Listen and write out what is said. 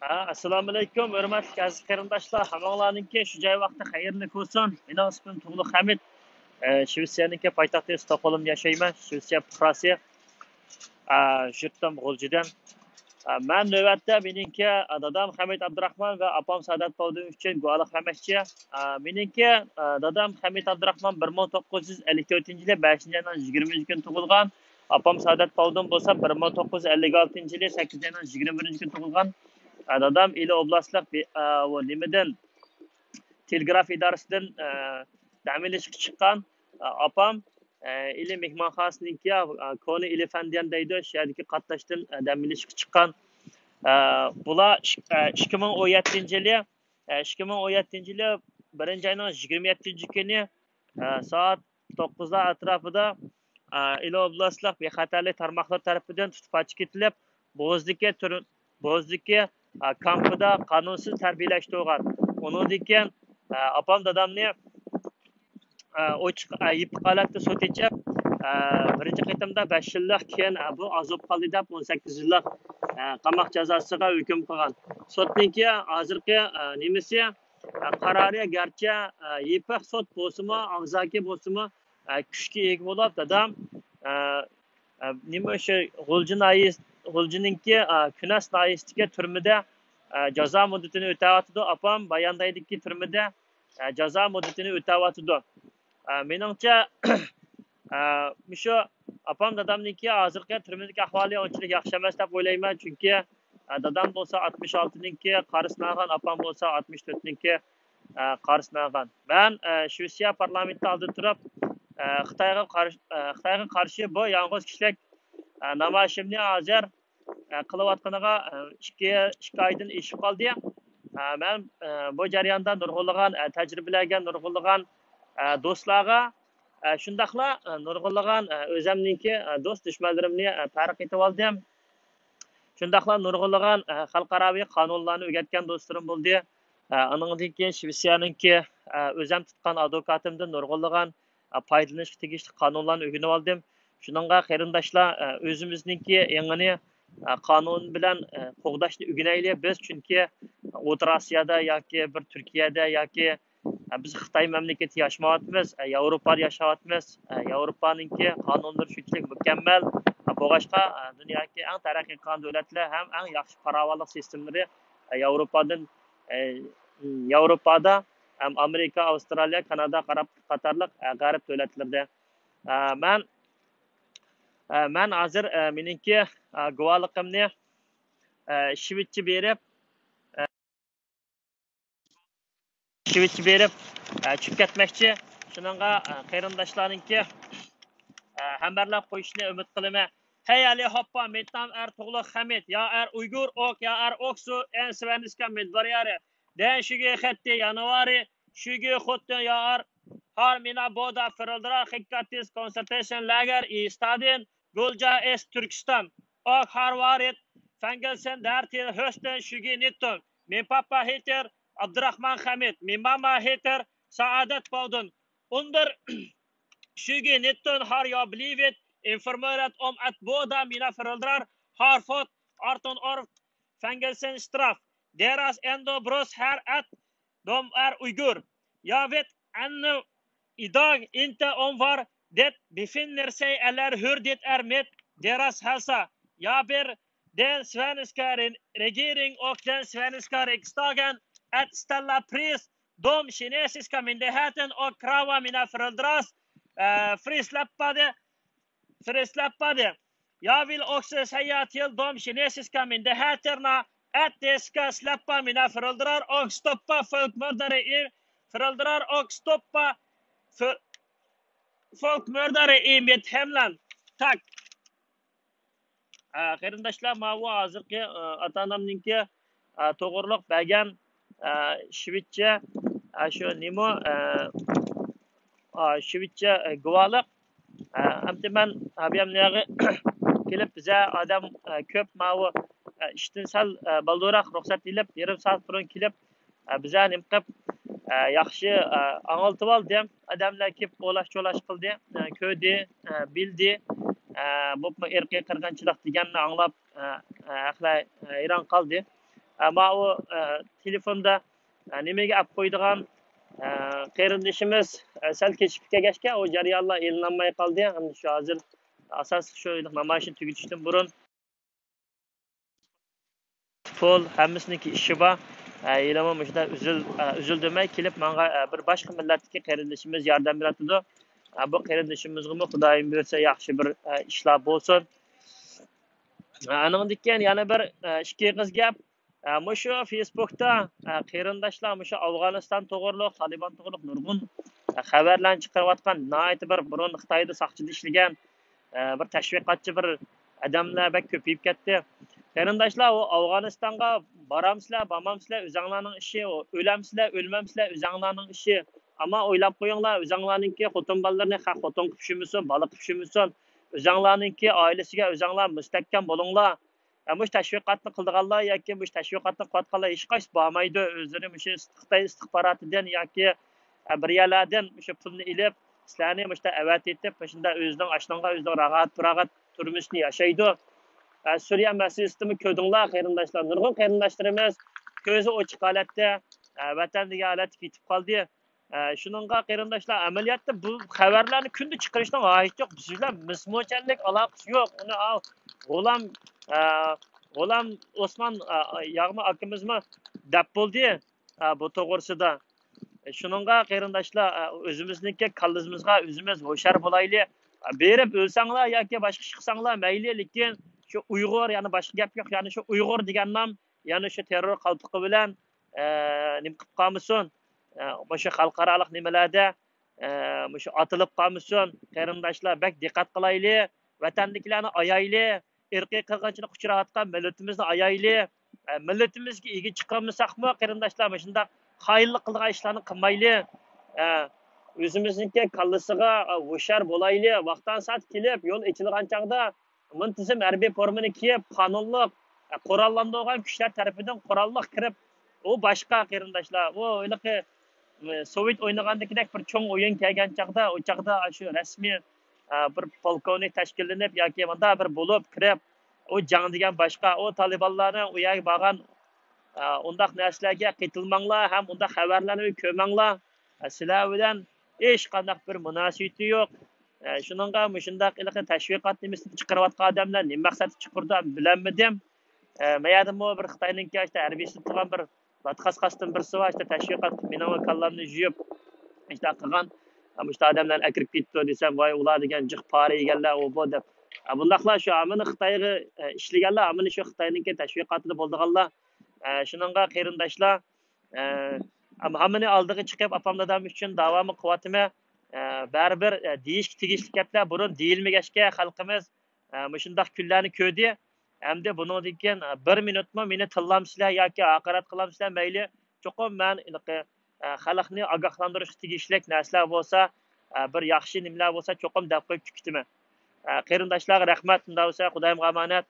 Assalomu alaykum, hurmatli aziz qarindoshlar. Hammalaringizga shu joy vaqti xayrli bo'lsin. Mening ismim Tug'luq Hamid. Shvetsiyaniki poytaxti Stokgolmda yashayman. Shvetsiya fuqarosi. Yurtim G'uljidan. Men navbatda meningki dadam Hamid Abdurahmon va opam Sadat Povdin uchun guvohlik bermoqchi. Meningki dadam Hamid Abdurahmon 1954-yili 5-oyning 20 kuni tug'ilgan. Opam Sadat Povdin bo'lsa 1956-yili 8-oyning 21 kuni tug'ilgan. Dadam ili oblastlik nimadan telegraf idorasidan ta'minlashga chiqqan. Opam ili mehmonxonasiniki koni elefandiyan deydi, shu yerdagi qatnashdan ta'minlashga chiqqan. Bular 2017-yili 1-oyning 27-kuni soat 9 atrofida ili oblastlik bexatarlik tarmoqlar tarafidan tutib ketilib, Bo'zdagi kampida qonunsiz tarbiyalashtirgan. Undan keyin opam dadamni ochiq yipiq holatda sud ichib, birinchi qitimda 5 yillik, keyin bu azob qoldi deb 18 yillik qamoq jazosiga hukm qilgan. Sudniki hozirgi nimasi qarori garchi yipiq sud bo'lsa-mu, og'zaki bo'lsa-mu, kuchga ega bo'lib, dadam nima o'sha G'uljininki Kunas noyisiga turmada jazo muddatini o'tayotdi. Opam Bayandaydagi turmada jazo muddatini o'tayotdi. Meningcha shu opam dadamniki hozirgi turmadagi ahvoli unchalik yaxshi emas deb o'ylayman, chunki dadam bo'lsa 66-ninki qarisnagan, opam bo'lsa 64-ninki qarisnagan. Men Shvetsiya parlamenti oldida turib Xitoyga qarshi bu yolg'iz kishilik namoyishimni hozir qilayotganiga 2 oydan eshib qoldi. Men bu jarayonda nurg'unlagan tajribalarga, nurg'unlagan do'stlarga, shundaqla nurg'unlagan o'zimningki do'st dushmanlarimni farq etib oldim. Shundaqla nurg'unlagan xalqaro qonunlarni o'rgatgan do'stlarim bo'ldi. Uningdan keyin Shvetsiyaningki o'zim tutgan advokatimdan nurg'unlagan foydalanishga tegishli qonunlarni o'rganib oldim. Shuningga qarindoshlar o'zimizningki yangini qonun bilan qo'g'dashni o'rganaylik biz, chunki O'rta Osiyoda yoki bir Turkiyada yoki biz Xitoy mamlakatida yashayapmiz, Yevropada yashayapmiz. Yevropaningki qonunlari shunchalik mukammal, bo'g'ashqa dunyodagi eng taraqqiy qilgan davlatlar ham eng yaxshi farovonlik sistemlari Yevropada ham Amerika, Avstraliya, Kanada qatorliq g'arb davlatlarida. Men hozir meningki guvohligimni Shvetsiya berib chiqib ketmoqchi. Shuningga qarindoshlarningki hambarlab qo'yishni umid qilaman. Hey Ali hoppa, metam Tug'luq Hamid, ya Uygur ok, ya oksu en svenska medborgare. Den 26 januari 2017 har mina båda föräldrar skickat till concentration lager i staden Gulja, Turkistan och har varit fängelsen där till hösten 2019. Min pappa heter Abdurrahman Hamid. Min mamma heter Saadat Povdin. Under 2019 har jag blivit informerad om att båda mina föräldrar har fått 18 år fängelsestraff. Deras enda brott är att de är uigur. Jag vet ännu idag inte om var det befinner sig eller hur det är med deras hälsa. Jag ber den svenska regeringen och den svenska riksdagen att ställa pris de kinesiska myndigheterna och kräva mina föräldrars frisläppade. Jag vill också säga till de kinesiska myndigheterna att de ska släppa mina föräldrar och stoppa folkmördare i mitt hemland. Tack. Qarindoshlar, men hozirgi ota-onamningki to'g'riliq bergan Shvetsiya shu nima Shvetsiya guvohlik. Hamda men habiyamlarga kelib biza odam ko'p mavu ishdan sal baldo'roq ruxsat ilib, yarim soat burun kelib biza nim qilib yaxshi anglitib oldim. Odamlar kelib o'lash-cho'lash qildi, ko'rdi, bildi. Bu irqiy qirg'inchilik deganni anglab hayron qoldi. Ama o telefonda nimaga olib qo'ydigan qarindoshimiz sal kechib kelgachga o jarayonlar e'lonlanmay qoldi. Hamda shu hozir asosiy shu namoyishni tugatishdan burun pul hammasiniki ishi bor. Yilama shunda üzüldümay kelib menga bir boshqa millatdagi qarindoshimiz yordam beradi. Bu qarindoshimizga Xudoyim bersa yaxshi bir ishlar bo'lsin. Aningdikkan yana bir ikki qiz gap. Mushu Facebookda qarindoshlar mushu Afg'oniston to'g'riliq, Taliban to'g'riliq nurg'un xabarlarni chiqarayotgan, nihoyat bir burun Xitoyda soqchida ishlagan bir tashviqotchi bir odamlar bak ko'payib ketdi. Qarindoshlar, o Afg'onistonga boramsizlar, bormamsizlar, o'zinglarning ishi, o'lamsizlar, o'lmamsizlar, o'zinglarning ishi. Ammo o'ylab qo'yinglar, o'zinglarningki xotin bolalarni haq xotin qilishimisin, bola qilishimisin, o'zinglarningki oilasiga o'zinglar mustahkam bo'linglar. Mush tashviqotni qildiganlar yoki mush tashviqotni qilayotganlar hech qaysi bormaydi. O'zlari mush Xitoy istixborotidan yoki bir yerlardan mush pulni ilib, sizlarni mushda avat etib, shunda o'zining ashnonga o'zining rahat turmushni yashaydi. Suriye meselesini ko'rdinglar qarindoshlar. Nurg'un qarindoshlarimiz ko'zi ochiq holatda vatandagi holatga ketib qoldi. Shuningga qarindoshlar amaliyotda bu xabarlarni kunda chiqarishdan hojat yo'q. Bizlar mismo'chanlik aloqasi yo'q. Uni G'olam Osman yag'ma akimizmi deb bo'ldi bu to'g'risida. Shuningga qarindoshlar o'zimizniki kallizimizga o'zimiz hoshar bo'laylik. Berib o'lsanglar yoki boshqa ish qilsanglar mayli, lekin şu Uyg'ur, yani boshqa gap yo'q. Yani şu Uyg'ur degan nom, yani şu terror qaltiqi bilan nim qilib qolmasin. O'sha xalqaroliq nimalarda o'sha otilib qolmasin. Qarindoshlar bak diqqat qilaylik, vatandagilarni ayaylik, irqiy qirg'inchilik uchrayotgan millatimizni ayaylik. Millatimizga ega chiqolmasakmi, qarindoshlar, shunday xayrlik qilgan ishlarni qilmaylik. O'zimizniki kallasiga hoshar bo'laylik. Vaqtdan soat kelib, yo'l ichilgan chaqda muntizam harbiy formani kiyib, qonunliq qurollangan kuchlar tarafidan qurolliq kirib, u boshqa qarindoshlar, u o'ylaqi Sovet o'ynagandagidek bir cho'ng o'yin kelgan chaqda, o chaqda shu rasmiy bir polkovnik tashkillanib yoki bunda bir bo'lib kirib, u jang degan boshqa, o Talibanlarni u yerga borgan undaq narsalarga qitilmanglar, ham undaq xabarlarni ko'manglar. Sizlar bilan hech qanday bir munosabati yo'q. Shuningga shundaq ilqi tashviqot nimasini chiqarayotgan odamlar nima maqsadda chiqardi bilanmadim. Mayadimi bir Xitoyning işte harbiysi turgan bir vatqasqasdan birisi va işte tashviqot menova kallamni juyib işte qilgan. Işte odamlar akirib ketdi desam, voy ular degan jiq pora yeganlar u bu deb. Bundaqlar shu amini Xitoyga ishlaganlar, amini shu Xitoyning tashviqotida bo'ldiganlar. Shuningga qarindoshlar hammani oldiga chiqib apamdadam uchun davomi qilyaptimi? Baribir deyishga tegishli gaplar burun deyilmagachga xalqimiz shundaq kunlarni ko'rdi. Hamda buningdan keyin 1 minutmi meni tillamsizlar yoki haqorat qilamsizlar mayli. Cho'qim men xalqni ogohlantirishga tegishli narsalar bo'lsa, bir yaxshi nimalar bo'lsa cho'qim deb qo'yib kutaman. Qarindoshlar rahmat, unda bo'lsa Xudoyimga omonat.